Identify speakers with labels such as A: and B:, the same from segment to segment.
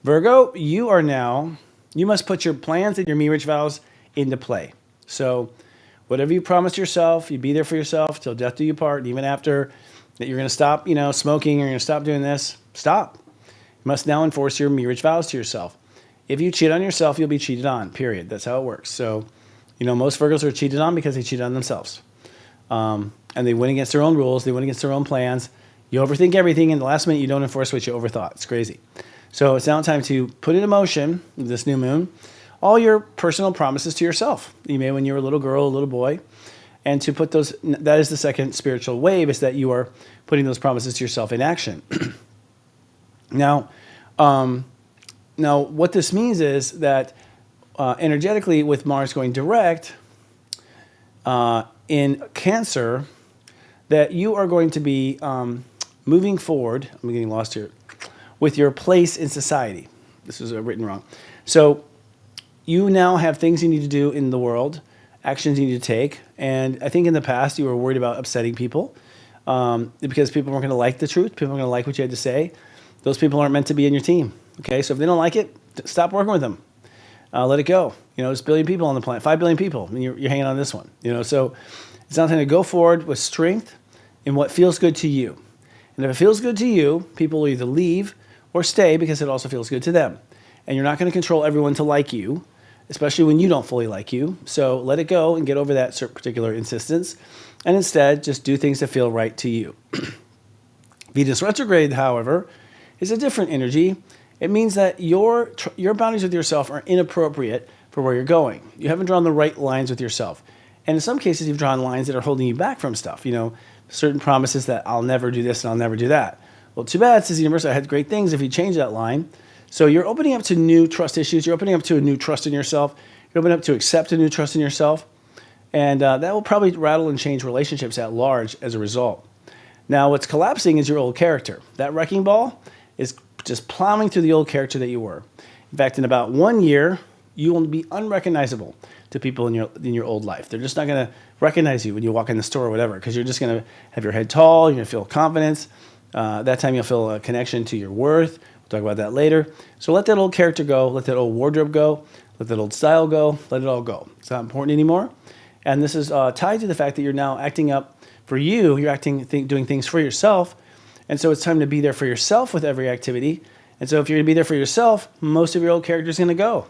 A: Virgo, you must put your plans and your marriage vows into play. So whatever you promised yourself, you be there for yourself till death do you part. And even after that, you're going to stop, smoking, or you're going to stop doing this. Stop. You must now enforce your marriage vows to yourself. If you cheat on yourself, you'll be cheated on, period. That's how it works. So, most Virgos are cheated on because they cheat on themselves. And they went against their own rules. They went against their own plans. You overthink everything, and the last minute you don't enforce what you overthought. It's crazy. So it's now time to put into motion, this new moon, all your personal promises to yourself you made when you were a little girl, a little boy. And to put those, that is the second spiritual wave, is that you are putting those promises to yourself in action. Now, what this means is that energetically, with Mars going direct in Cancer, that you are going to be moving forward. I'm getting lost here. With your place in society. This is written wrong. So you now have things you need to do in the world, actions you need to take. And I think in the past you were worried about upsetting people because people weren't going to like the truth. People weren't going to like what you had to say. Those people aren't meant to be in your team. Okay, so if they don't like it, stop working with them. Let it go. There's 1 billion people on the planet, 5 billion people, and you're hanging on this one. So it's not time to go forward with strength in what feels good to you. And if it feels good to you, people will either leave or stay because it also feels good to them. And you're not going to control everyone to like you, especially when you don't fully like you. So let it go and get over that particular insistence. And instead, just do things that feel right to you. Venus retrograde, however, is a different energy. It means that your boundaries with yourself are inappropriate for where you're going. You haven't drawn the right lines with yourself. And in some cases, you've drawn lines that are holding you back from stuff. Certain promises that I'll never do this and I'll never do that. Well, too bad, says the universe. I had great things if you change that line. So you're opening up to new trust issues. You're opening up to a new trust in yourself. You're opening up to accept a new trust in yourself. And that will probably rattle and change relationships at large as a result. Now, what's collapsing is your old character. That wrecking ball is just plowing through the old character that you were. In fact, in about 1 year, you will be unrecognizable to people in your old life. They're just not going to recognize you when you walk in the store or whatever, because you're just going to have your head tall. You're going to feel confidence. That time you'll feel a connection to your worth. We'll talk about that later. So let that old character go. Let that old wardrobe go. Let that old style go. Let it all go. It's not important anymore. And this is tied to the fact that you're now acting up for you. You're doing things for yourself. And so it's time to be there for yourself with every activity. And so if you're going to be there for yourself, most of your old character is going to go.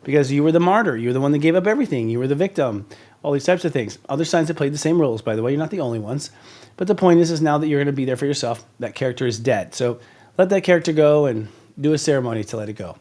A: Because you were the martyr. You were the one that gave up everything. You were the victim. All these types of things. Other signs have played the same roles, by the way. You're not the only ones. But the point is now that you're going to be there for yourself, that character is dead. So let that character go and do a ceremony to let it go.